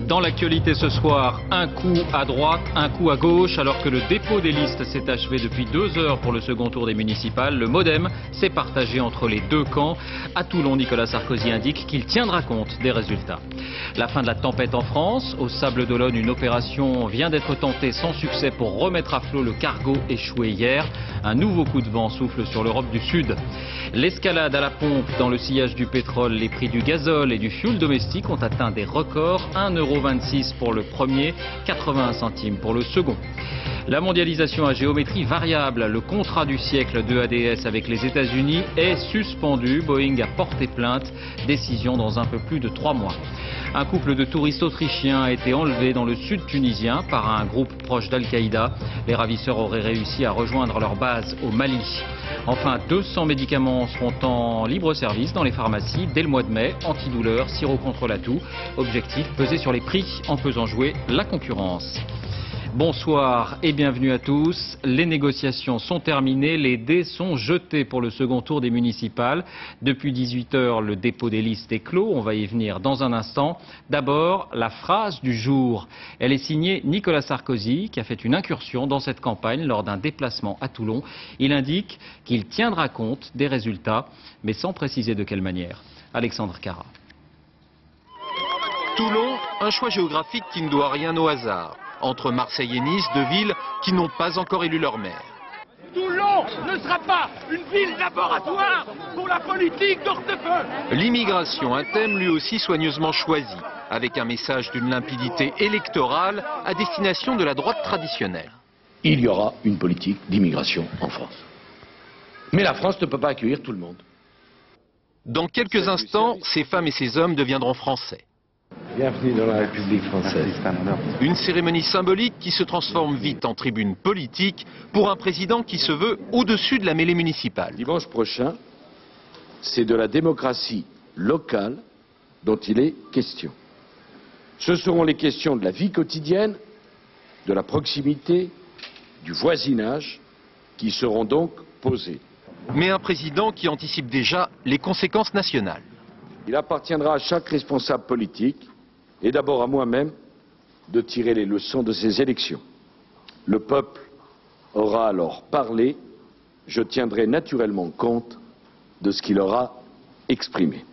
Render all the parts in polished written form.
Dans l'actualité ce soir, un coup à droite, un coup à gauche, alors que le dépôt des listes s'est achevé depuis 2 heures pour le second tour des municipales. Le MoDem s'est partagé entre les deux camps. À Toulon, Nicolas Sarkozy indique qu'il tiendra compte des résultats. La fin de la tempête en France. Au Sables-d'Olonne, une opération vient d'être tentée sans succès pour remettre à flot le cargo échoué hier. Un nouveau coup de vent souffle sur l'Europe du Sud. L'escalade à la pompe dans le sillage du pétrole. Les prix du gazole et du fioul domestique ont atteint des records. 1,26 € pour le premier, 81 centimes pour le second. La mondialisation à géométrie variable. Le contrat du siècle de ADS avec les États-Unis est suspendu. Boeing a porté plainte. Décision dans un peu plus de 3 mois. Un couple de touristes autrichiens a été enlevé dans le sud tunisien par un groupe proche d'Al-Qaïda. Les ravisseurs auraient réussi à rejoindre leur base au Mali. Enfin, 200 médicaments seront en libre service dans les pharmacies dès le mois de mai. Antidouleurs, sirop contre la toux. Objectif, peser sur les prix en faisant jouer la concurrence. Bonsoir et bienvenue à tous. Les négociations sont terminées, les dés sont jetés pour le second tour des municipales. Depuis 18 h, le dépôt des listes est clos, on va y venir dans un instant. D'abord, la phrase du jour. Elle est signée Nicolas Sarkozy, qui a fait une incursion dans cette campagne lors d'un déplacement à Toulon. Il indique qu'il tiendra compte des résultats, mais sans préciser de quelle manière. Alexandre Cara. Toulon, un choix géographique qui ne doit rien au hasard. Entre Marseille et Nice, 2 villes qui n'ont pas encore élu leur maire. Toulon ne sera pas une ville laboratoire pour la politique d'Hortefeux. L'immigration, un thème lui aussi soigneusement choisi, avec un message d'une limpidité électorale à destination de la droite traditionnelle. Il y aura une politique d'immigration en France. Mais la France ne peut pas accueillir tout le monde. Dans quelques instants, ces femmes et ces hommes deviendront français. Bienvenue dans la République française. Une cérémonie symbolique qui se transforme vite en tribune politique pour un président qui se veut au-dessus de la mêlée municipale. Dimanche prochain, c'est de la démocratie locale dont il est question. Ce seront les questions de la vie quotidienne, de la proximité, du voisinage qui seront donc posées. Mais un président qui anticipe déjà les conséquences nationales. Il appartiendra à chaque responsable politique, et d'abord à moi-même, de tirer les leçons de ces élections. Le peuple aura alors parlé, je tiendrai naturellement compte de ce qu'il aura exprimé.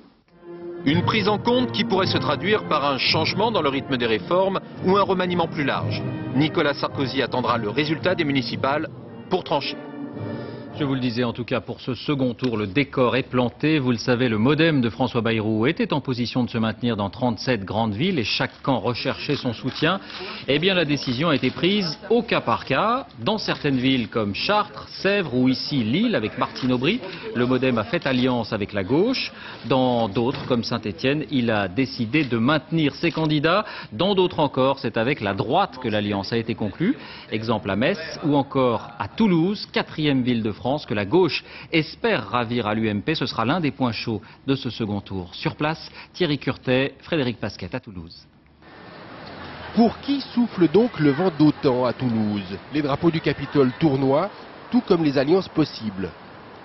Une prise en compte qui pourrait se traduire par un changement dans le rythme des réformes ou un remaniement plus large. Nicolas Sarkozy attendra le résultat des municipales pour trancher. Je vous le disais, en tout cas pour ce second tour, le décor est planté. Vous le savez, le MoDem de François Bayrou était en position de se maintenir dans 37 grandes villes et chaque camp recherchait son soutien. Eh bien, la décision a été prise au cas par cas. Dans certaines villes comme Chartres, Sèvres ou ici Lille avec Martine Aubry, le MoDem a fait alliance avec la gauche. Dans d'autres, comme Saint-Étienne, il a décidé de maintenir ses candidats. Dans d'autres encore, c'est avec la droite que l'alliance a été conclue. Exemple à Metz ou encore à Toulouse, 4e ville de France, que la gauche espère ravir à l'UMP. Ce sera l'un des points chauds de ce second tour. Sur place, Thierry Curtet, Frédéric Pasquet à Toulouse. Pour qui souffle donc le vent d'OTAN à Toulouse? Les drapeaux du Capitole tournoient, tout comme les alliances possibles.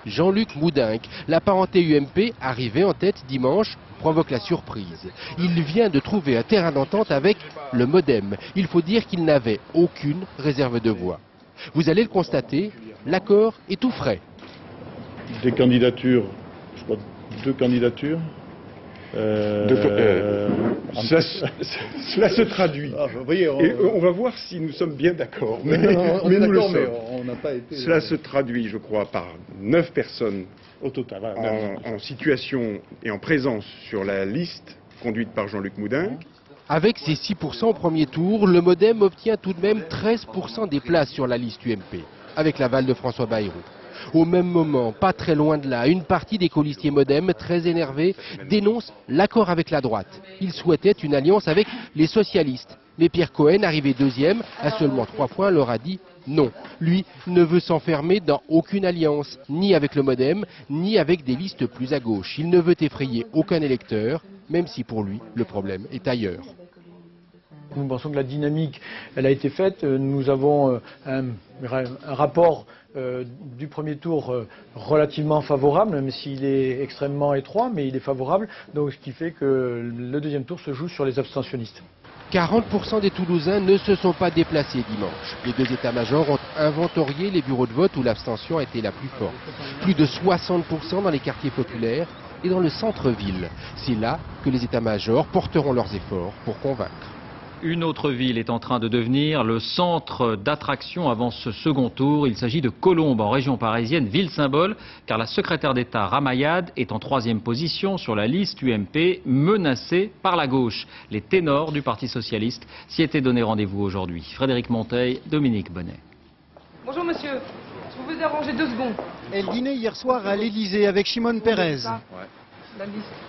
Jean-Luc Moudenc, la parenté UMP, arrivé en tête dimanche, provoque la surprise. Il vient de trouver un terrain d'entente avec le MoDem. Il faut dire qu'il n'avait aucune réserve de voix. Vous allez le constater, l'accord est tout frais. Des candidatures, je crois 2 candidatures. Cela se traduit. Ah, vous voyez, et on va voir si nous sommes bien d'accord. Mais nous le sommes. On n'a pas été. Cela se traduit, je crois, par 9 personnes au total, en situation et en présence sur la liste conduite par Jean-Luc Moudenc. Avec ses 6% au premier tour, le MoDem obtient tout de même 13% des places sur la liste UMP, avec l'aval de François Bayrou. Au même moment, pas très loin de là, une partie des colistiers MoDem, très énervés, dénonce l'accord avec la droite. Ils souhaitaient une alliance avec les socialistes. Mais Pierre Cohen, arrivé 2e, à seulement 3 points, leur a dit non. Lui ne veut s'enfermer dans aucune alliance, ni avec le MoDem, ni avec des listes plus à gauche. Il ne veut effrayer aucun électeur, même si pour lui, le problème est ailleurs. Nous pensons que la dynamique, elle a été faite. Nous avons un rapport du premier tour relativement favorable, même s'il est extrêmement étroit, mais il est favorable. Donc, ce qui fait que le deuxième tour se joue sur les abstentionnistes. 40% des Toulousains ne se sont pas déplacés dimanche. Les deux états-majors ont inventorié les bureaux de vote où l'abstention a été la plus forte. Plus de 60% dans les quartiers populaires et dans le centre-ville. C'est là que les états-majors porteront leurs efforts pour convaincre. Une autre ville est en train de devenir le centre d'attraction avant ce second tour. Il s'agit de Colombes, en région parisienne, ville symbole, car la secrétaire d'État Ramayad est en 3e position sur la liste UMP, menacée par la gauche. Les ténors du Parti socialiste s'y étaient donné rendez-vous aujourd'hui. Frédéric Monteil, Dominique Bonnet. Bonjour monsieur, je vous veux arranger 2 secondes. Elle dînait hier soir à l'Élysée avec Shimon Peres.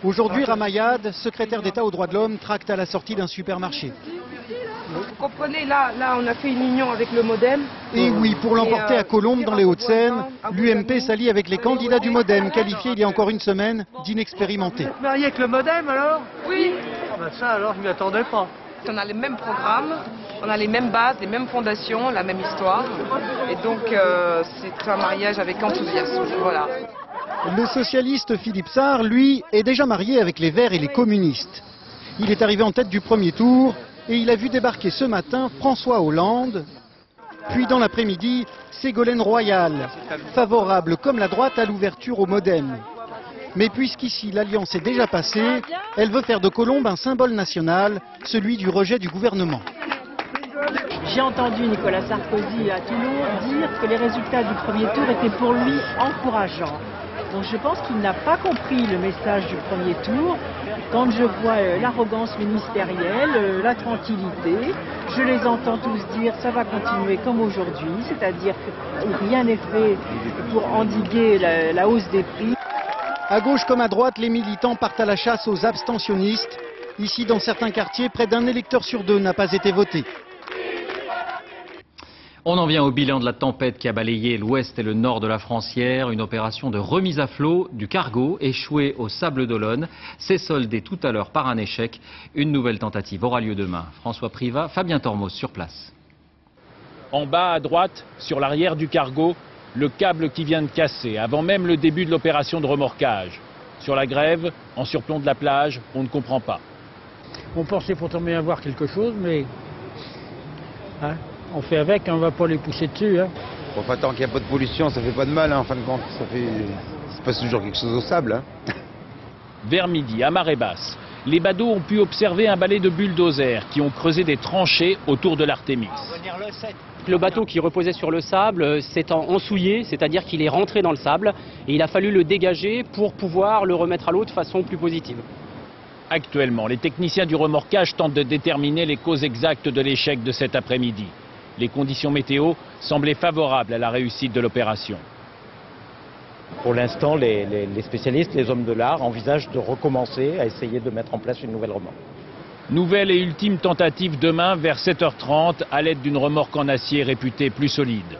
Aujourd'hui, Ramayad, secrétaire d'État aux droits de l'homme, tracte à la sortie d'un supermarché. Vous comprenez, là on a fait une union avec le MoDem. Et oui, pour l'emporter à Colombes, dans les Hauts-de-Seine, l'UMP s'allie avec les candidats du MoDem, qualifiés il y a encore une semaine d'inexpérimentés. Vous êtes marié avec le MoDem alors? Oui. Ça alors, je ne m'y attendais pas. On a les mêmes programmes, on a les mêmes bases, les mêmes fondations, la même histoire. Et donc c'est un mariage avec enthousiasme. Voilà. Le socialiste Philippe Sarr, lui, est déjà marié avec les Verts et les communistes. Il est arrivé en tête du premier tour et il a vu débarquer ce matin François Hollande. Puis dans l'après-midi, Ségolène Royal, favorable comme la droite à l'ouverture au MoDem. Mais puisqu'ici l'alliance est déjà passée, elle veut faire de Colombes un symbole national, celui du rejet du gouvernement. J'ai entendu Nicolas Sarkozy à Toulon dire que les résultats du premier tour étaient pour lui encourageants. Donc je pense qu'il n'a pas compris le message du premier tour. Quand je vois l'arrogance ministérielle, la tranquillité, je les entends tous dire ça va continuer comme aujourd'hui, c'est-à-dire que rien n'est fait pour endiguer la hausse des prix. À gauche comme à droite, les militants partent à la chasse aux abstentionnistes. Ici, dans certains quartiers, près d'un électeur sur 2 n'a pas été voté. On en vient au bilan de la tempête qui a balayé l'ouest et le nord de la France hier. Une opération de remise à flot du cargo échoué au Sable d'Olonne s'est soldée tout à l'heure par un échec. Une nouvelle tentative aura lieu demain. François Privat, Fabien Tormos sur place. En bas à droite, sur l'arrière du cargo, le câble qui vient de casser, avant même le début de l'opération de remorquage. Sur la grève, en surplomb de la plage, on ne comprend pas. On pensait pourtant bien avoir quelque chose, mais on fait avec, on ne va pas les pousser dessus. Enfin, tant qu'il n'y a pas de pollution, ça fait pas de mal, en fin de compte. Il se passe toujours quelque chose au sable. Vers midi, à marée basse, les badauds ont pu observer un balai de bulldozers qui ont creusé des tranchées autour de l'Artémis. Le bateau qui reposait sur le sable s'est ensouillé, c'est-à-dire qu'il est rentré dans le sable et il a fallu le dégager pour pouvoir le remettre à l'eau de façon plus positive. Actuellement, les techniciens du remorquage tentent de déterminer les causes exactes de l'échec de cet après-midi. Les conditions météo semblaient favorables à la réussite de l'opération. Pour l'instant, les spécialistes, les hommes de l'art, envisagent de recommencer à essayer de mettre en place une nouvelle remorque. Nouvelle et ultime tentative demain vers 7h30 à l'aide d'une remorque en acier réputée plus solide.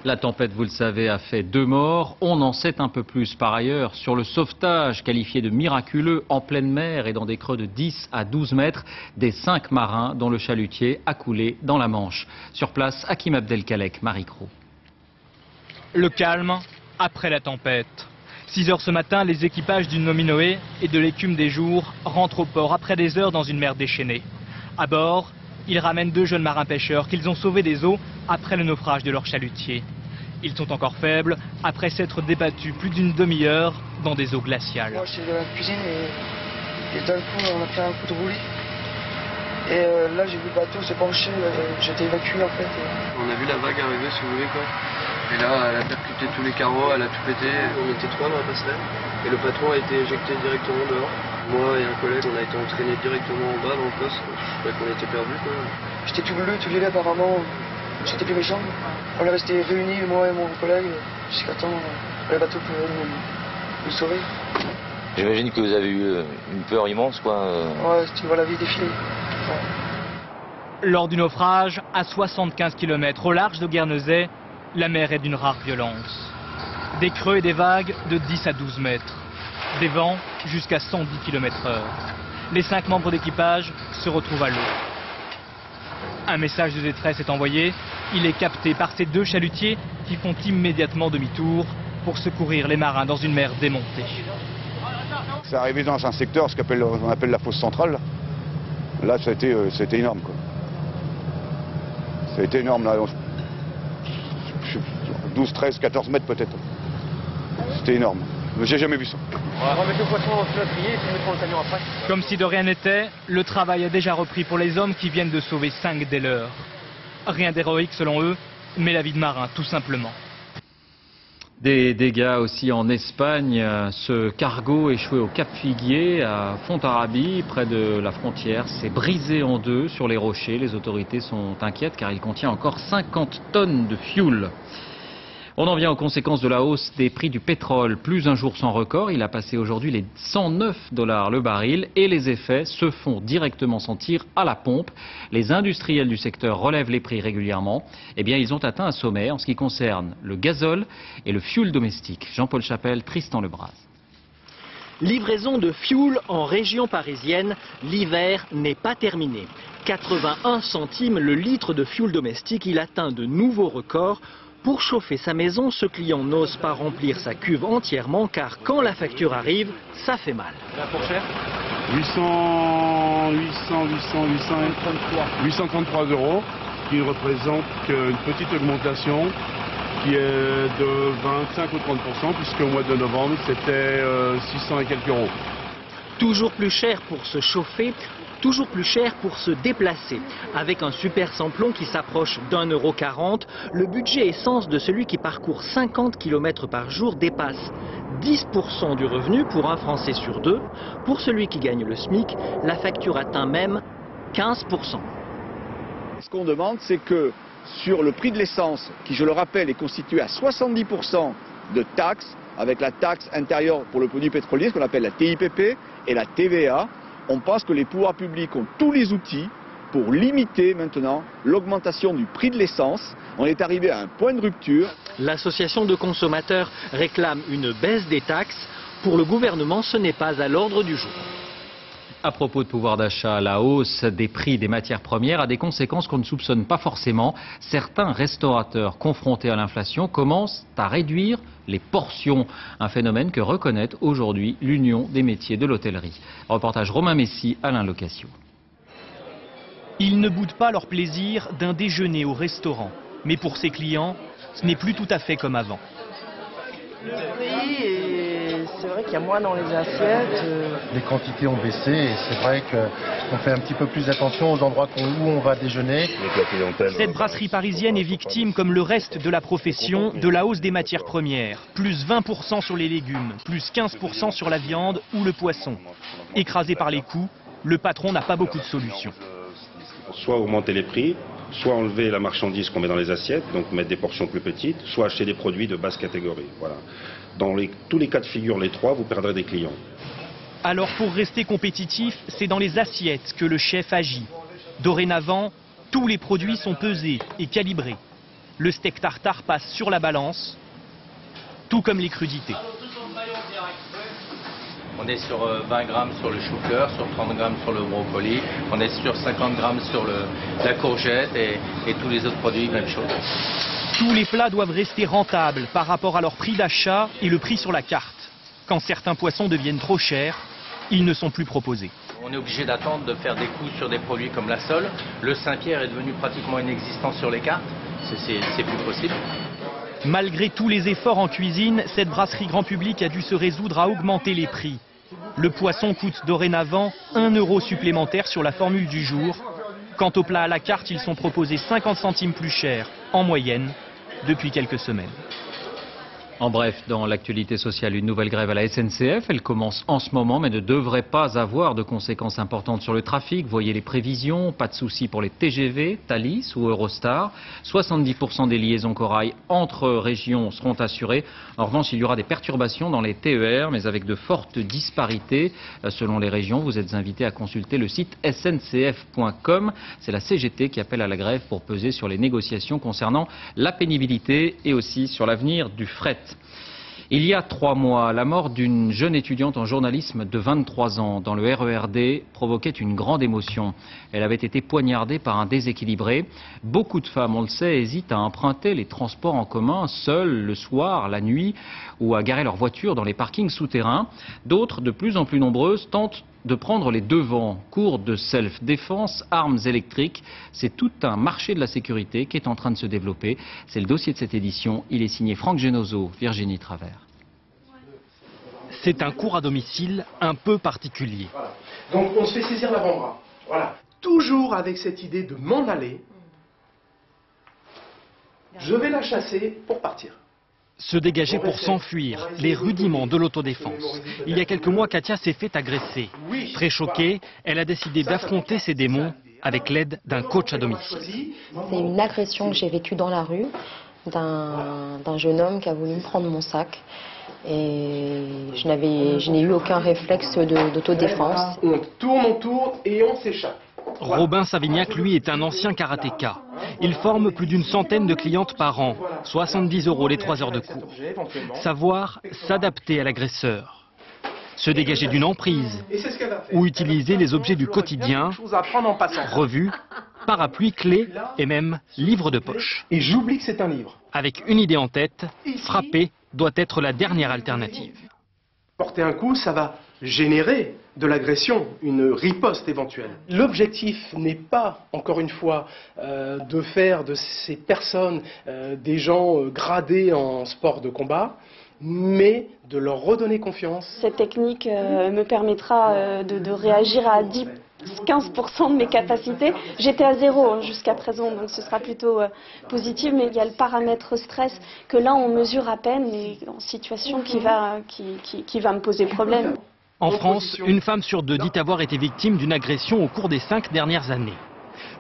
La tempête, vous le savez, a fait 2 morts. On en sait un peu plus par ailleurs sur le sauvetage qualifié de miraculeux en pleine mer et dans des creux de 10 à 12 mètres des 5 marins dont le chalutier a coulé dans la Manche. Sur place, Hakim Abdelkalek, Marie Cros. Le calme après la tempête. 6 heures ce matin, les équipages du Nominoé et de l'écume des jours rentrent au port après des heures dans une mer déchaînée. À bord, ils ramènent 2 jeunes marins pêcheurs qu'ils ont sauvés des eaux après le naufrage de leur chalutier. Ils sont encore faibles après s'être débattus plus d'une demi-heure dans des eaux glaciales. Moi j'étais dans la cuisine et d'un coup on a fait un coup de roulis. Et là j'ai vu le bateau se pencher, j'étais évacué en fait. On a vu la vague arriver si vous voulez quoi. Et là elle a percuté tous les carreaux, elle a tout pété. On était 3 dans la passerelle et le patron a été éjecté directement dehors. Moi et un collègue on a été entraînés directement en bas dans le poste. Je croyais qu'on était perdus quoi. J'étais tout bleu, tout gelé apparemment. C'était plus méchant. On est resté réunis, moi et mon collègue, jusqu'à temps le bateau pouvait nous sauver. J'imagine que vous avez eu une peur immense, quoi. Ouais, tu vois la vie défiler. Ouais. Lors du naufrage, à 75 km au large de Guernesey, la mer est d'une rare violence. Des creux et des vagues de 10 à 12 mètres. Des vents jusqu'à 110 km/h. Les 5 membres d'équipage se retrouvent à l'eau. Un message de détresse est envoyé. Il est capté par ces 2 chalutiers qui font immédiatement demi-tour pour secourir les marins dans une mer démontée. C'est arrivé dans un secteur, ce qu'on appelle la fosse centrale. Là, ça a été énorme, quoi. Ça a été énorme, là. 12, 13, 14 mètres peut-être. C'était énorme. J'ai jamais vu ça. On va mettre le poisson dans le trier et puis mettre le camion après. Comme si de rien n'était, le travail a déjà repris pour les hommes qui viennent de sauver 5 des leurs. Rien d'héroïque selon eux, mais la vie de marin, tout simplement. Des dégâts aussi en Espagne. Ce cargo échoué au Cap Figuier à Fontarabie, près de la frontière, s'est brisé en deux sur les rochers. Les autorités sont inquiètes car il contient encore 50 tonnes de fioul. On en vient aux conséquences de la hausse des prix du pétrole. Plus un jour sans record, il a passé aujourd'hui les $109 le baril et les effets se font directement sentir à la pompe. Les industriels du secteur relèvent les prix régulièrement. Eh bien, ils ont atteint un sommet en ce qui concerne le gazole et le fioul domestique. Jean-Paul Chapelle, Tristan Lebras. Livraison de fioul en région parisienne, l'hiver n'est pas terminé. 81 centimes le litre de fioul domestique, il atteint de nouveaux records. Pour chauffer sa maison, ce client n'ose pas remplir sa cuve entièrement car quand la facture arrive, ça fait mal. Pour cher 833 €, qui représente une petite augmentation qui est de 25 ou 30%, puisqu'au mois de novembre, c'était 600 et quelques euros. Toujours plus cher pour se chauffer, toujours plus cher pour se déplacer. Avec un super samplon qui s'approche d'1,40 €, le budget essence de celui qui parcourt 50 km par jour dépasse 10% du revenu pour un Français sur deux. Pour celui qui gagne le SMIC, la facture atteint même 15%. Ce qu'on demande, c'est que sur le prix de l'essence, qui je le rappelle est constitué à 70% de taxes, avec la taxe intérieure pour le produit pétrolier, ce qu'on appelle la TIPP, et la TVA, on pense que les pouvoirs publics ont tous les outils pour limiter maintenant l'augmentation du prix de l'essence. On est arrivé à un point de rupture. L'association de consommateurs réclame une baisse des taxes. Pour le gouvernement, ce n'est pas à l'ordre du jour. À propos de pouvoir d'achat, la hausse des prix des matières premières a des conséquences qu'on ne soupçonne pas forcément. Certains restaurateurs confrontés à l'inflation commencent à réduire les portions, un phénomène que reconnaît aujourd'hui l'Union des métiers de l'hôtellerie. Reportage Romain Messy, Alain Locassio. Ils ne boudent pas leur plaisir d'un déjeuner au restaurant. Mais pour ces clients, ce n'est plus tout à fait comme avant. Le prix, c'est vrai qu'il y a moins dans les assiettes. Les quantités ont baissé et c'est vrai qu'on fait un petit peu plus attention aux endroits où on va déjeuner. Cette brasserie parisienne est victime, comme le reste de la profession, de la hausse des matières premières. Plus 20% sur les légumes, plus 15% sur la viande ou le poisson. Écrasé par les coûts, le patron n'a pas beaucoup de solutions. Soit augmenter les prix, soit enlever la marchandise qu'on met dans les assiettes, donc mettre des portions plus petites, soit acheter des produits de basse catégorie. Voilà. Dans tous les cas de figure, les trois, vous perdrez des clients. Alors pour rester compétitif, c'est dans les assiettes que le chef agit. Dorénavant, tous les produits sont pesés et calibrés. Le steak tartare passe sur la balance, tout comme les crudités. On est sur 20 grammes sur le chou-fleur, sur 30 grammes sur le brocoli, on est sur 50 grammes sur la courgette et tous les autres produits, même chose. Tous les plats doivent rester rentables par rapport à leur prix d'achat et le prix sur la carte. Quand certains poissons deviennent trop chers, ils ne sont plus proposés. On est obligé d'attendre de faire des coups sur des produits comme la sole. Le Saint-Pierre est devenu pratiquement inexistant sur les cartes, c'est plus possible. Malgré tous les efforts en cuisine, cette brasserie grand public a dû se résoudre à augmenter les prix. Le poisson coûte dorénavant 1 € supplémentaire sur la formule du jour. Quant aux plats à la carte, ils sont proposés 50 centimes plus cher en moyenne depuis quelques semaines. En bref, dans l'actualité sociale, une nouvelle grève à la SNCF. Elle commence en ce moment, mais ne devrait pas avoir de conséquences importantes sur le trafic. Voyez les prévisions, pas de soucis pour les TGV, Thalys ou Eurostar. 70% des liaisons corail entre régions seront assurées. En revanche, il y aura des perturbations dans les TER, mais avec de fortes disparités selon les régions. Vous êtes invités à consulter le site sncf.com. C'est la CGT qui appelle à la grève pour peser sur les négociations concernant la pénibilité et aussi sur l'avenir du fret. Il y a 3 mois, la mort d'une jeune étudiante en journalisme de 23 ans dans le RERD provoquait une grande émotion. Elle avait été poignardée par un déséquilibré. Beaucoup de femmes, on le sait, hésitent à emprunter les transports en commun seules le soir, la nuit, ou à garer leur voiture dans les parkings souterrains. D'autres, de plus en plus nombreuses, tentent de prendre les devants. Cours de self-défense, armes électriques, c'est tout un marché de la sécurité qui est en train de se développer. C'est le dossier de cette édition. Il est signé Franck Genozo, Virginie Travers. C'est un cours à domicile un peu particulier. Voilà. Donc on se fait saisir l'avant-bras. Voilà. Toujours avec cette idée de m'en aller. Je vais la chasser pour partir. Se dégager pour s'enfuir, les rudiments de l'autodéfense. Il y a quelques mois, Katia s'est fait agresser. Très choquée, elle a décidé d'affronter ses démons avec l'aide d'un coach à domicile. C'est une agression que j'ai vécue dans la rue d'un jeune homme qui a voulu me prendre mon sac. Et je n'ai eu aucun réflexe d'autodéfense. On tourne et on s'échappe. Robin Savignac, lui, est un ancien karatéka. Il forme plus d'une centaine de clientes par an, 70 € les 3 heures de cours. Savoir s'adapter à l'agresseur, se dégager d'une emprise ou utiliser les objets du quotidien, revues, parapluie, clés et même livres de poche. Et j'oublie que c'est un livre. Avec une idée en tête, frapper doit être la dernière alternative. Porter un coup, ça va générer de l'agression, une riposte éventuelle. L'objectif n'est pas, encore une fois, de faire de ces personnes des gens gradés en sport de combat, mais de leur redonner confiance. Cette technique me permettra de réagir à 15% de mes capacités. J'étais à 0 jusqu'à présent, donc ce sera plutôt positif, mais il y a le paramètre stress que là on mesure à peine et en situation qui va me poser problème. En France, une femme sur 2 dit avoir été victime d'une agression au cours des 5 dernières années.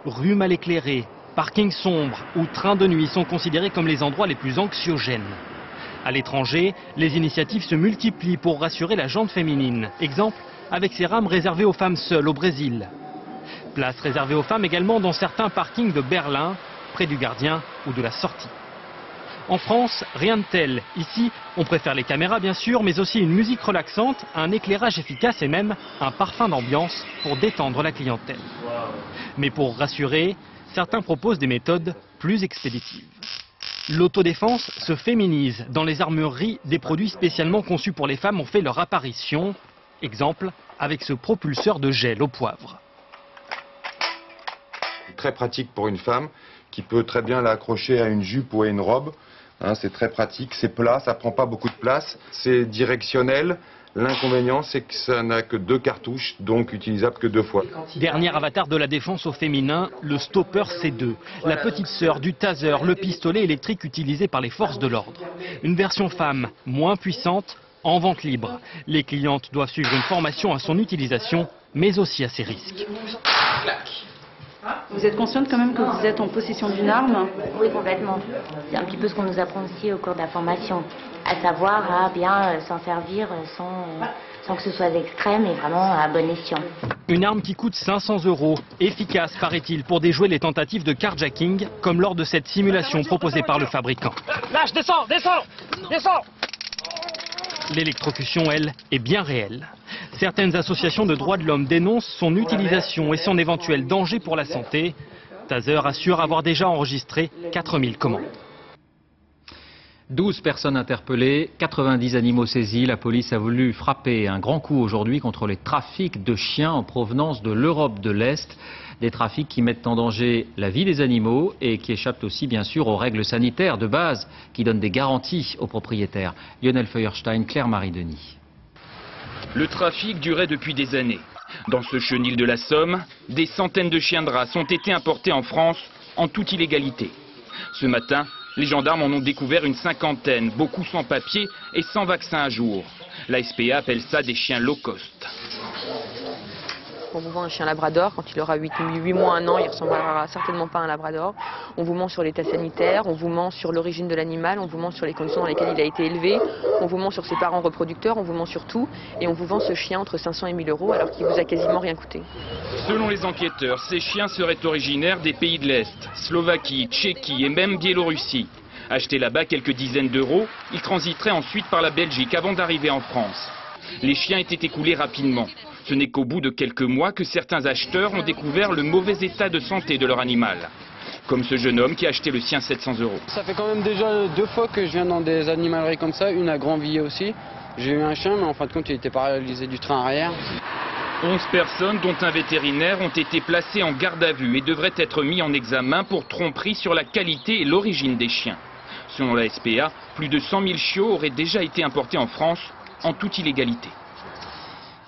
Rues mal éclairées, parkings sombres ou trains de nuit sont considérés comme les endroits les plus anxiogènes. À l'étranger, les initiatives se multiplient pour rassurer la gente féminine. Exemple, avec ces rames réservées aux femmes seules au Brésil. Place réservée aux femmes également dans certains parkings de Berlin, près du gardien ou de la sortie. En France, rien de tel. Ici, on préfère les caméras bien sûr, mais aussi une musique relaxante, un éclairage efficace et même un parfum d'ambiance pour détendre la clientèle. Mais pour rassurer, certains proposent des méthodes plus expéditives. L'autodéfense se féminise. Dans les armureries, des produits spécialement conçus pour les femmes ont fait leur apparition. Exemple, avec ce propulseur de gel au poivre. Très pratique pour une femme qui peut très bien l'accrocher à une jupe ou à une robe. C'est très pratique, c'est plat, ça prend pas beaucoup de place, c'est directionnel. L'inconvénient, c'est que ça n'a que 2 cartouches, donc utilisable que 2 fois. Dernier avatar de la défense au féminin, le stopper C2, la petite sœur du taser, le pistolet électrique utilisé par les forces de l'ordre. Une version femme, moins puissante, en vente libre. Les clientes doivent suivre une formation à son utilisation, mais aussi à ses risques. Vous êtes consciente quand même que vous êtes en possession d'une arme? Oui, complètement. C'est un petit peu ce qu'on nous apprend aussi au cours de la formation. À savoir à bien s'en servir sans que ce soit extrême et vraiment à bon escient. Une arme qui coûte 500 €, efficace paraît-il pour déjouer les tentatives de carjacking, comme lors de cette simulation proposée par le fabricant. Lâche, descends. L'électrocution, elle, est bien réelle. Certaines associations de droits de l'homme dénoncent son utilisation et son éventuel danger pour la santé. Taser assure avoir déjà enregistré 4000 commandes. 12 personnes interpellées, 90 animaux saisis. La police a voulu frapper un grand coup aujourd'hui contre les trafics de chiens en provenance de l'Europe de l'Est. Des trafics qui mettent en danger la vie des animaux et qui échappent aussi bien sûr aux règles sanitaires de base qui donnent des garanties aux propriétaires. Lionel Feuerstein, Claire-Marie Denis. Le trafic durait depuis des années. Dans ce chenil de la Somme, des centaines de chiens de race ont été importés en France en toute illégalité. Ce matin, les gendarmes en ont découvert une 50aine, beaucoup sans papier et sans vaccin à jour. La SPA appelle ça des chiens low cost. On vous vend un chien labrador, quand il aura 8 mois, 1 an, il ne ressemblera certainement pas à un labrador. On vous ment sur l'état sanitaire, on vous ment sur l'origine de l'animal, on vous ment sur les conditions dans lesquelles il a été élevé, on vous ment sur ses parents reproducteurs, on vous ment sur tout, et on vous vend ce chien entre 500 et 1000 € alors qu'il vous a quasiment rien coûté. Selon les enquêteurs, ces chiens seraient originaires des pays de l'Est, Slovaquie, Tchéquie et même Biélorussie. Achetés là-bas quelques dizaines d'euros, ils transiteraient ensuite par la Belgique avant d'arriver en France. Les chiens étaient écoulés rapidement. Ce n'est qu'au bout de quelques mois que certains acheteurs ont découvert le mauvais état de santé de leur animal. Comme ce jeune homme qui a acheté le sien 700 €. Ça fait quand même déjà 2 fois que je viens dans des animaleries comme ça, une à Grandvilliers aussi. J'ai eu un chien, mais en fin de compte, il était paralysé du train arrière. 11 personnes, dont un vétérinaire, ont été placées en garde à vue et devraient être mis en examen pour tromperie sur la qualité et l'origine des chiens. Selon la SPA, plus de 100 000 chiots auraient déjà été importés en France en toute illégalité.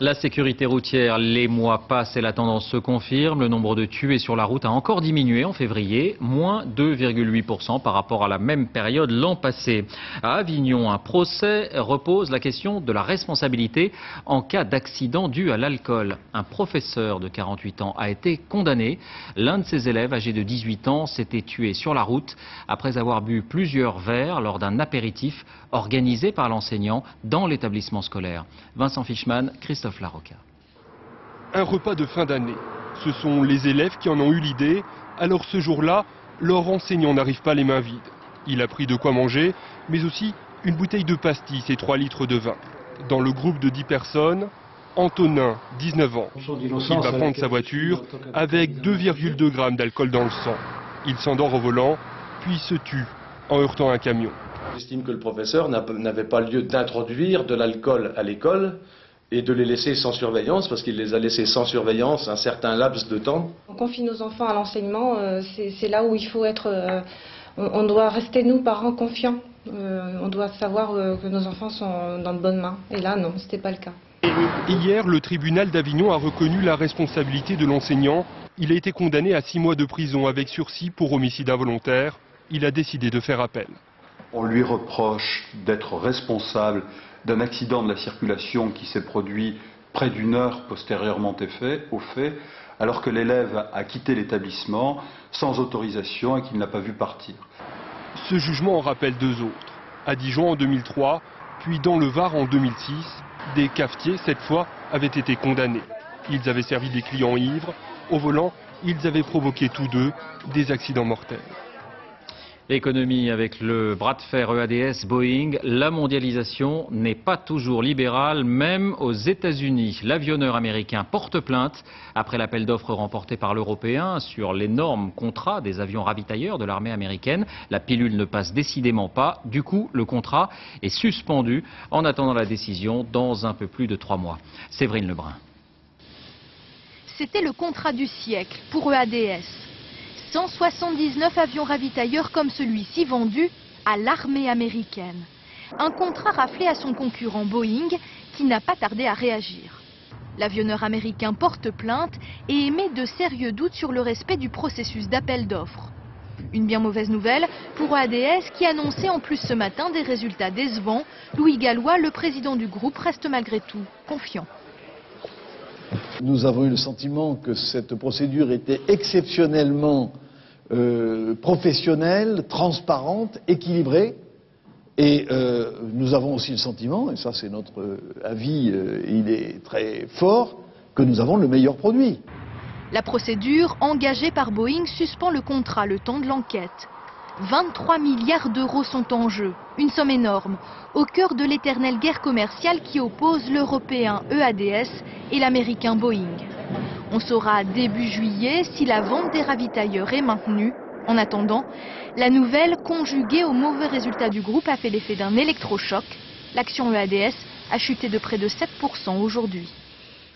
La sécurité routière, les mois passent et la tendance se confirme. Le nombre de tués sur la route a encore diminué en février, moins 2,8% par rapport à la même période l'an passé. À Avignon, un procès repose la question de la responsabilité en cas d'accident dû à l'alcool. Un professeur de 48 ans a été condamné. L'un de ses élèves, âgé de 18 ans, s'était tué sur la route après avoir bu plusieurs verres lors d'un apéritif organisé par l'enseignant dans l'établissement scolaire. Vincent Fischmann, Christophe Larocca. Un repas de fin d'année. Ce sont les élèves qui en ont eu l'idée. Alors ce jour-là, leur enseignant n'arrive pas les mains vides. Il a pris de quoi manger, mais aussi une bouteille de pastis et 3 litres de vin. Dans le groupe de 10 personnes, Antonin, 19 ans. Il va prendre sa voiture avec 2,2 grammes d'alcool dans le sang. Il s'endort au volant, puis se tue en heurtant un camion. J'estime que le professeur n'avait pas lieu d'introduire de l'alcool à l'école et de les laisser sans surveillance, parce qu'il les a laissés sans surveillance un certain laps de temps. On confie nos enfants à l'enseignement, c'est là où il faut être... on doit rester, nous, parents, confiants. On doit savoir que nos enfants sont dans de bonnes mains. Et là, non, ce n'était pas le cas. Hier, le tribunal d'Avignon a reconnu la responsabilité de l'enseignant. Il a été condamné à 6 mois de prison avec sursis pour homicide involontaire. Il a décidé de faire appel. On lui reproche d'être responsable d'un accident de la circulation qui s'est produit près d'1 heure postérieurement au fait, alors que l'élève a quitté l'établissement sans autorisation et qu'il n'a pas vu partir. Ce jugement en rappelle 2 autres. À Dijon en 2003, puis dans le Var en 2006, des cafetiers, cette fois, avaient été condamnés. Ils avaient servi des clients ivres. Au volant, ils avaient provoqué tous deux des accidents mortels. Économie avec le bras de fer EADS-Boeing, la mondialisation n'est pas toujours libérale, même aux États-Unis. L'avionneur américain porte plainte après l'appel d'offres remporté par l'Européen sur l'énorme contrat des avions ravitailleurs de l'armée américaine. La pilule ne passe décidément pas. Du coup, le contrat est suspendu en attendant la décision dans un peu plus de 3 mois. Séverine Lebrun. C'était le contrat du siècle pour EADS. 179 avions ravitailleurs comme celui-ci vendus à l'armée américaine. Un contrat raflé à son concurrent Boeing qui n'a pas tardé à réagir. L'avionneur américain porte plainte et émet de sérieux doutes sur le respect du processus d'appel d'offres. Une bien mauvaise nouvelle pour EADS qui annonçait en plus ce matin des résultats décevants. Louis Gallois, le président du groupe, reste malgré tout confiant. Nous avons eu le sentiment que cette procédure était exceptionnellement professionnelle, transparente, équilibrée. Et nous avons aussi le sentiment, et ça c'est notre avis, il est très fort, que nous avons le meilleur produit. La procédure engagée par Boeing suspend le contrat le temps de l'enquête. 23 milliards d'euros sont en jeu, une somme énorme, au cœur de l'éternelle guerre commerciale qui oppose l'européen EADS et l'américain Boeing. On saura début juillet si la vente des ravitailleurs est maintenue. En attendant, la nouvelle, conjuguée aux mauvais résultats du groupe, a fait l'effet d'un électrochoc. L'action EADS a chuté de près de 7% aujourd'hui.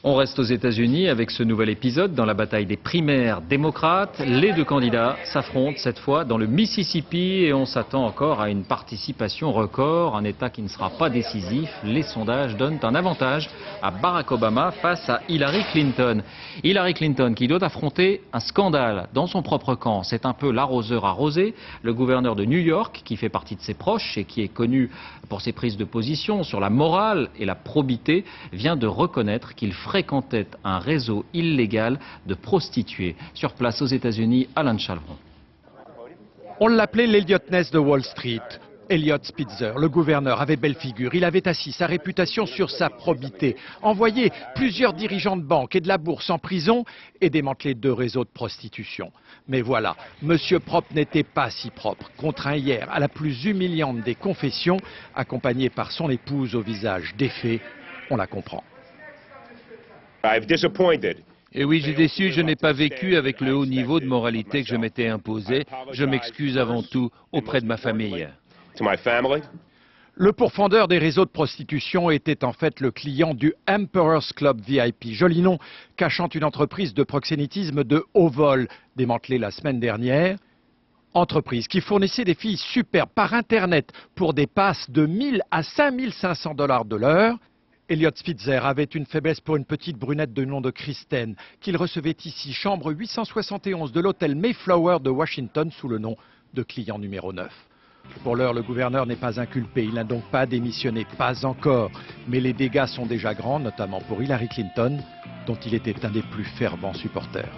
On reste aux États-Unis avec ce nouvel épisode dans la bataille des primaires démocrates. Les 2 candidats s'affrontent cette fois dans le Mississippi et on s'attend encore à une participation record, un État qui ne sera pas décisif. Les sondages donnent un avantage à Barack Obama face à Hillary Clinton. Hillary Clinton qui doit affronter un scandale dans son propre camp. C'est un peu l'arroseur arrosé. Le gouverneur de New York, qui fait partie de ses proches et qui est connu pour ses prises de position sur la morale et la probité, vient de reconnaître qu'il fréquentait un réseau illégal de prostituées. Sur place aux États-Unis, Alain Chalvron. On l'appelait l'Elliott Ness de Wall Street. Elliott Spitzer, le gouverneur, avait belle figure. Il avait assis sa réputation sur sa probité, envoyé plusieurs dirigeants de banque et de la bourse en prison et démantelé 2 réseaux de prostitution. Mais voilà, Monsieur Propre n'était pas si propre. Contraint hier à la plus humiliante des confessions, accompagné par son épouse au visage défait, on la comprend. Et oui, j'ai déçu, je n'ai pas vécu avec le haut niveau de moralité que je m'étais imposé. Je m'excuse avant tout auprès de ma famille. Le pourfendeur des réseaux de prostitution était en fait le client du Emperor's Club VIP, joli nom cachant une entreprise de proxénétisme de haut vol, démantelée la semaine dernière. Entreprise qui fournissait des filles superbes par Internet pour des passes de 1000 à 5500 $ de l'heure. Elliot Spitzer avait une faiblesse pour une petite brunette de nom de Kristen, qu'il recevait ici, chambre 871 de l'hôtel Mayflower de Washington, sous le nom de client numéro 9. Pour l'heure, le gouverneur n'est pas inculpé, il n'a donc pas démissionné, pas encore. Mais les dégâts sont déjà grands, notamment pour Hillary Clinton, dont il était un des plus fervents supporters.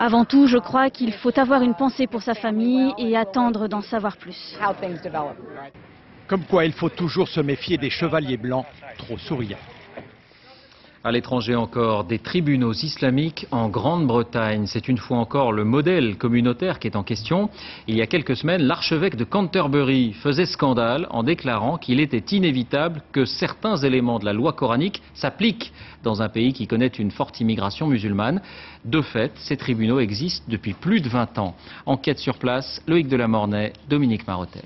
Avant tout, je crois qu'il faut avoir une pensée pour sa famille et attendre d'en savoir plus. Comme quoi, il faut toujours se méfier des chevaliers blancs trop souriants. À l'étranger encore, des tribunaux islamiques en Grande-Bretagne. C'est une fois encore le modèle communautaire qui est en question. Il y a quelques semaines, l'archevêque de Canterbury faisait scandale en déclarant qu'il était inévitable que certains éléments de la loi coranique s'appliquent dans un pays qui connaît une forte immigration musulmane. De fait, ces tribunaux existent depuis plus de 20 ans. Enquête sur place, Loïc Delamornay, Dominique Marotel.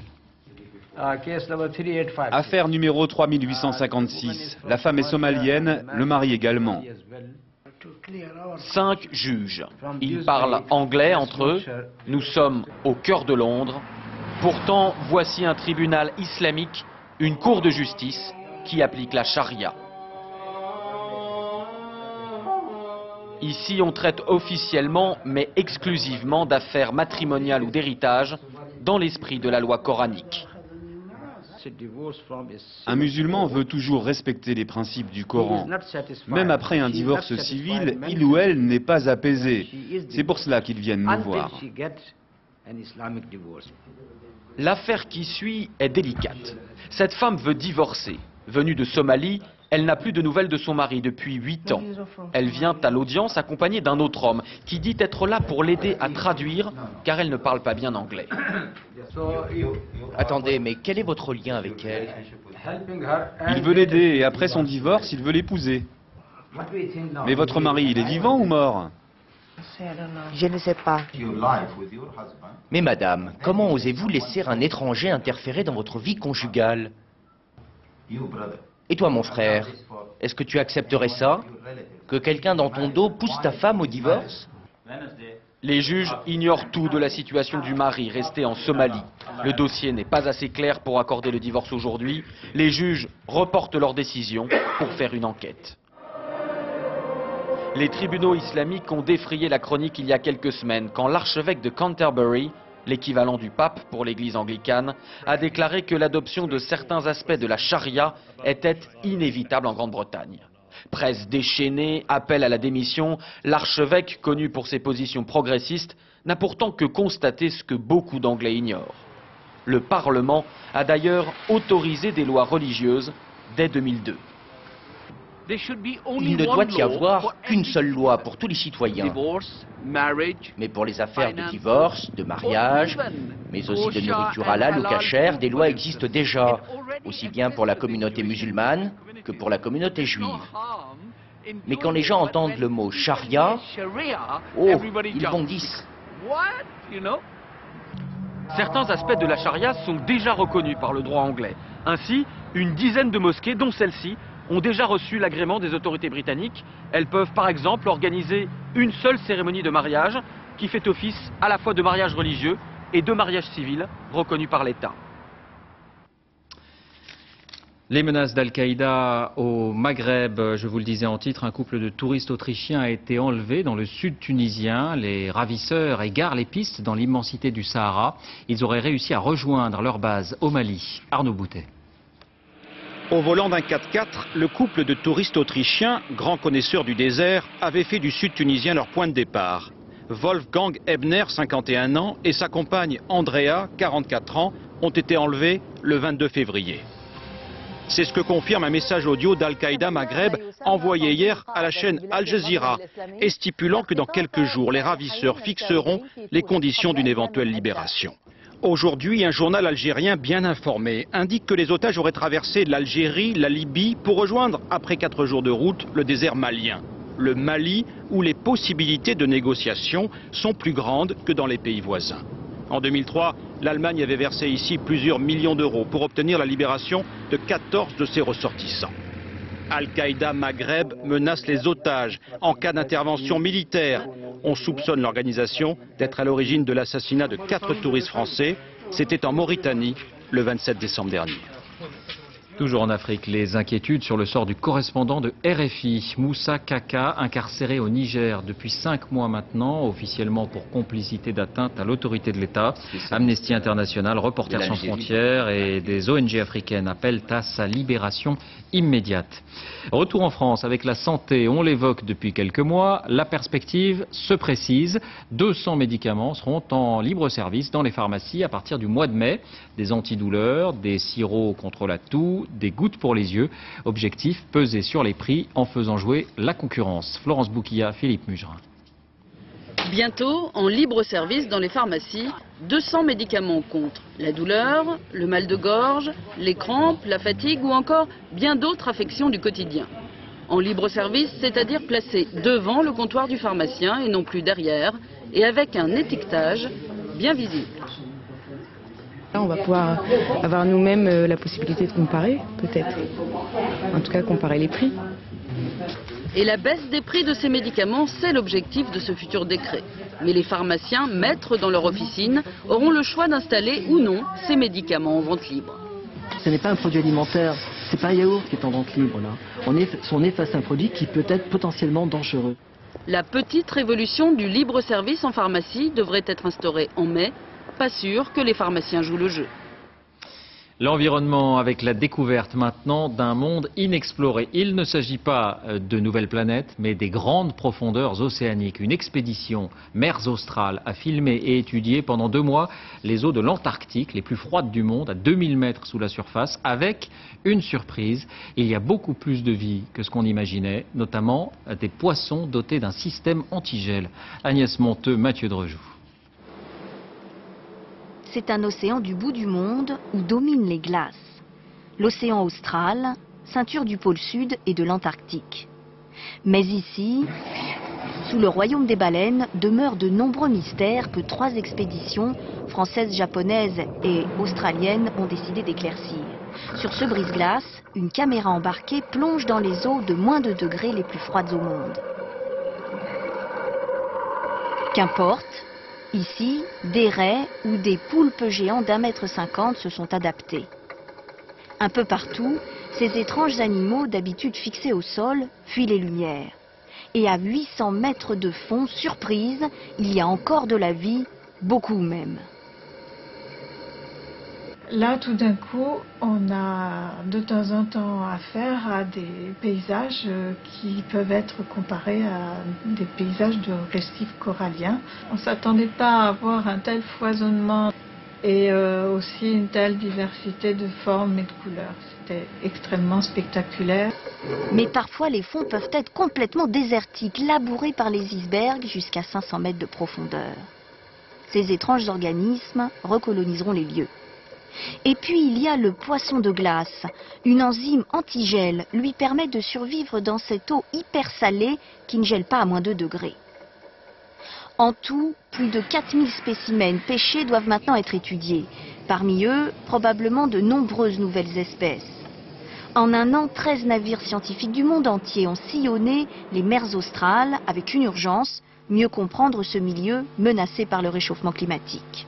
Affaire numéro 3856. La femme est somalienne, le mari également. 5 juges. Ils parlent anglais entre eux. Nous sommes au cœur de Londres. Pourtant, voici un tribunal islamique, une cour de justice qui applique la charia. Ici, on traite officiellement, mais exclusivement, d'affaires matrimoniales ou d'héritage dans l'esprit de la loi coranique. Un musulman veut toujours respecter les principes du Coran. Même après un divorce civil, il ou elle n'est pas apaisé. C'est pour cela qu'ils viennent nous voir. L'affaire qui suit est délicate. Cette femme veut divorcer. Venue de Somalie, elle n'a plus de nouvelles de son mari depuis 8 ans. Elle vient à l'audience accompagnée d'un autre homme qui dit être là pour l'aider à traduire car elle ne parle pas bien anglais. Attendez, mais quel est votre lien avec elle? Il veut l'aider et après son divorce, il veut l'épouser. Mais votre mari, il est vivant ou mort? Je ne sais pas. Mais madame, comment osez-vous laisser un étranger interférer dans votre vie conjugale? Et toi, mon frère, est-ce que tu accepterais ça? Que quelqu'un dans ton dos pousse ta femme au divorce? Les juges ignorent tout de la situation du mari resté en Somalie. Le dossier n'est pas assez clair pour accorder le divorce aujourd'hui. Les juges reportent leur décision pour faire une enquête. Les tribunaux islamiques ont défrayé la chronique il y a quelques semaines quand l'archevêque de Canterbury, l'équivalent du pape pour l'église anglicane, a déclaré que l'adoption de certains aspects de la charia était inévitable en Grande-Bretagne. Presse déchaînée, appel à la démission, l'archevêque, connu pour ses positions progressistes, n'a pourtant que constaté ce que beaucoup d'Anglais ignorent. Le Parlement a d'ailleurs autorisé des lois religieuses dès 2002. Il ne doit y avoir qu'une seule loi pour tous les citoyens. Mais pour les affaires de divorce, de mariage, mais aussi de nourriture halal ou cachère, des lois existent déjà, aussi bien pour la communauté musulmane que pour la communauté juive. Mais quand les gens entendent le mot charia, oh, ils bondissent. Certains aspects de la charia sont déjà reconnus par le droit anglais. Ainsi, une dizaine de mosquées, dont celle-ci, ont déjà reçu l'agrément des autorités britanniques. Elles peuvent par exemple organiser une seule cérémonie de mariage qui fait office à la fois de mariage religieux et de mariage civil reconnu par l'État. Les menaces d'Al-Qaïda au Maghreb, je vous le disais en titre, un couple de touristes autrichiens a été enlevé dans le sud tunisien. Les ravisseurs égarent les pistes dans l'immensité du Sahara. Ils auraient réussi à rejoindre leur base au Mali. Arnaud Boutet. Au volant d'un 4x4, le couple de touristes autrichiens, grands connaisseurs du désert, avait fait du sud tunisien leur point de départ. Wolfgang Ebner, 51 ans, et sa compagne Andrea, 44 ans, ont été enlevés le 22 février. C'est ce que confirme un message audio d'Al-Qaïda Maghreb envoyé hier à la chaîne Al Jazeera et stipulant que dans quelques jours, les ravisseurs fixeront les conditions d'une éventuelle libération. Aujourd'hui, un journal algérien bien informé indique que les otages auraient traversé l'Algérie, la Libye pour rejoindre, après 4 jours de route, le désert malien. Le Mali, où les possibilités de négociation sont plus grandes que dans les pays voisins. En 2003, L'Allemagne avait versé ici plusieurs millions d'euros pour obtenir la libération de 14 de ses ressortissants. Al-Qaïda Maghreb menace les otages en cas d'intervention militaire. On soupçonne l'organisation d'être à l'origine de l'assassinat de 4 touristes français. C'était en Mauritanie le 27 décembre dernier. Toujours en Afrique, les inquiétudes sur le sort du correspondant de RFI, Moussa Kaka, incarcéré au Niger depuis 5 mois maintenant, officiellement pour complicité d'atteinte à l'autorité de l'État. Amnesty International, Reporters sans frontières et des ONG africaines appellent à sa libération immédiate. Retour en France avec la santé, on l'évoque depuis quelques mois, la perspective se précise. 200 médicaments seront en libre service dans les pharmacies à partir du mois de mai. Des antidouleurs, des sirops contre la toux, des gouttes pour les yeux. Objectif, peser sur les prix en faisant jouer la concurrence. Florence Bouquilla, Philippe Mugerin. Bientôt, en libre service dans les pharmacies, 200 médicaments contre la douleur, le mal de gorge, les crampes, la fatigue ou encore bien d'autres affections du quotidien. En libre service, c'est-à-dire placés devant le comptoir du pharmacien et non plus derrière, et avec un étiquetage bien visible. On va pouvoir avoir nous-mêmes la possibilité de comparer, peut-être. En tout cas, comparer les prix. Et la baisse des prix de ces médicaments, c'est l'objectif de ce futur décret. Mais les pharmaciens, maîtres dans leur officine, auront le choix d'installer ou non ces médicaments en vente libre. Ce n'est pas un produit alimentaire, c'est pas un yaourt qui est en vente libre là. On est face à un produit qui peut être potentiellement dangereux. La petite révolution du libre service en pharmacie devrait être instaurée en mai. Pas sûr que les pharmaciens jouent le jeu. L'environnement avec la découverte maintenant d'un monde inexploré. Il ne s'agit pas de nouvelles planètes, mais des grandes profondeurs océaniques. Une expédition Mers Australes a filmé et étudié pendant 2 mois les eaux de l'Antarctique, les plus froides du monde, à 2000 mètres sous la surface, avec une surprise. Il y a beaucoup plus de vie que ce qu'on imaginait, notamment des poissons dotés d'un système antigel. Agnès Monteux, Mathieu Drejoux. C'est un océan du bout du monde où dominent les glaces. L'océan austral, ceinture du pôle sud et de l'Antarctique. Mais ici, sous le royaume des baleines, demeurent de nombreux mystères que 3 expéditions, françaises, japonaises et australiennes, ont décidé d'éclaircir. Sur ce brise-glace, une caméra embarquée plonge dans les eaux de moins de degrés les plus froides au monde. Qu'importe. Ici, des raies ou des poulpes géants d'1,50 m se sont adaptés. Un peu partout, ces étranges animaux, d'habitude fixés au sol, fuient les lumières. Et à 800 mètres de fond, surprise, il y a encore de la vie, beaucoup même. Là, tout d'un coup, on a de temps en temps affaire à des paysages qui peuvent être comparés à des paysages de récifs coralliens. On ne s'attendait pas à avoir un tel foisonnement et aussi une telle diversité de formes et de couleurs. C'était extrêmement spectaculaire. Mais parfois, les fonds peuvent être complètement désertiques, labourés par les icebergs jusqu'à 500 mètres de profondeur. Ces étranges organismes recoloniseront les lieux. Et puis il y a le poisson de glace. Une enzyme antigel lui permet de survivre dans cette eau hyper salée qui ne gèle pas à moins 2 degrés. En tout, plus de 4000 spécimens pêchés doivent maintenant être étudiés. Parmi eux, probablement de nombreuses nouvelles espèces. En un an, 13 navires scientifiques du monde entier ont sillonné les mers australes avec une urgence, mieux comprendre ce milieu menacé par le réchauffement climatique.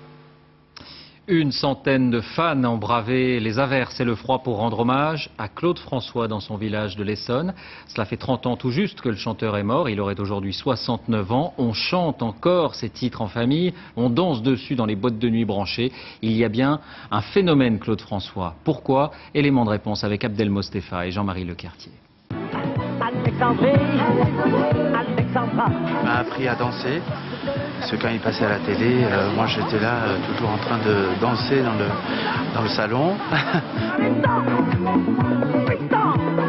Une centaine de fans ont bravé les averses et le froid pour rendre hommage à Claude François dans son village de l'Essonne. Cela fait 30 ans tout juste que le chanteur est mort, il aurait aujourd'hui 69 ans. On chante encore ses titres en famille, on danse dessus dans les boîtes de nuit branchées. Il y a bien un phénomène Claude François. Pourquoi? Élément de réponse avec Abdel Mostefa et Jean-Marie Lecartier. Il m'a appris à danser, parce que quand il passait à la télé, moi j'étais là toujours en train de danser dans le salon.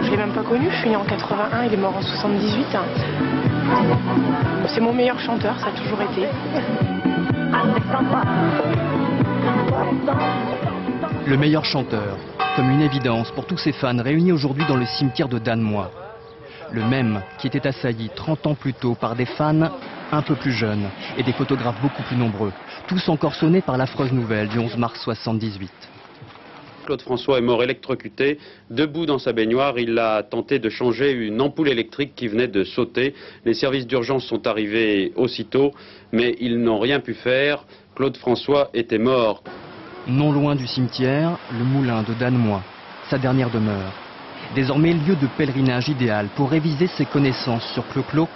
Je l'ai même pas connu, je suis né en 81, il est mort en 78. C'est mon meilleur chanteur, ça a toujours été. Le meilleur chanteur, comme une évidence pour tous ces fans réunis aujourd'hui dans le cimetière de Danemois. Le même qui était assailli 30 ans plus tôt par des fans un peu plus jeunes, et des photographes beaucoup plus nombreux, tous encore sonnés par l'affreuse nouvelle du 11 mars 78. Claude François est mort électrocuté, debout dans sa baignoire. Il a tenté de changer une ampoule électrique qui venait de sauter. Les services d'urgence sont arrivés aussitôt, mais ils n'ont rien pu faire. Claude François était mort. Non loin du cimetière, le moulin de Danemois, sa dernière demeure. Désormais lieu de pèlerinage idéal pour réviser ses connaissances sur Clo-Clo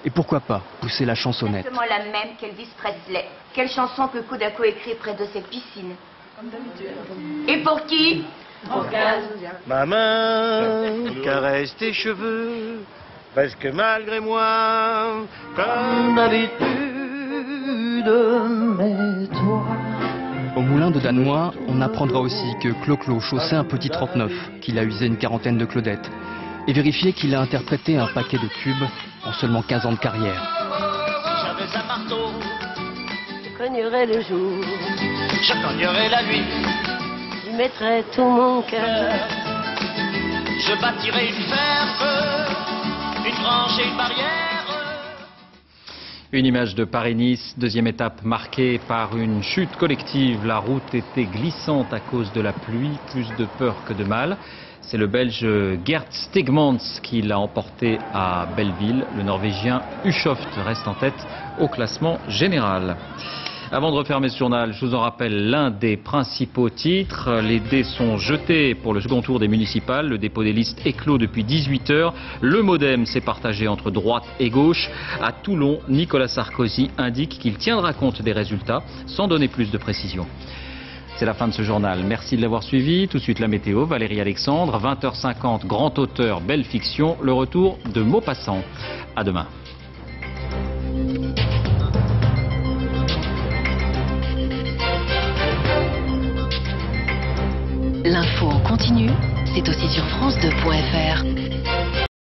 et pourquoi pas pousser la chansonnette. Exactement la même qu'Elvis Presley. Quelle chanson que Kodako écrit près de cette piscine? Et pour qui? Ma main caresse tes cheveux, presque malgré moi, comme d'habitude, mais toi. Au moulin de Danemois, on apprendra aussi que Clo-Clo chaussait un petit 39, qu'il a usé une quarantaine de Claudettes, et vérifier qu'il a interprété un paquet de tubes en seulement 15 ans de carrière. Si j'avais un marteau, Je cognerais le jour, je cognerais la nuit, j'y mettrais tout mon cœur. je bâtirais une ferme, une tranche et une barrière. Une image de Paris-Nice, deuxième étape marquée par une chute collective. La route était glissante à cause de la pluie, plus de peur que de mal. C'est le Belge Gert Stegmans qui l'a emporté à Belleville. Le Norvégien Hushovd reste en tête au classement général. Avant de refermer ce journal, je vous en rappelle l'un des principaux titres. Les dés sont jetés pour le second tour des municipales. Le dépôt des listes est clos depuis 18 h. Le MoDem s'est partagé entre droite et gauche. À Toulon, Nicolas Sarkozy indique qu'il tiendra compte des résultats sans donner plus de précision. C'est la fin de ce journal. Merci de l'avoir suivi. Tout de suite la météo, Valérie Alexandre. 20h50, grand auteur, belle fiction. Le retour de Maupassant. À demain. L'info en continu, c'est aussi sur France2.fr.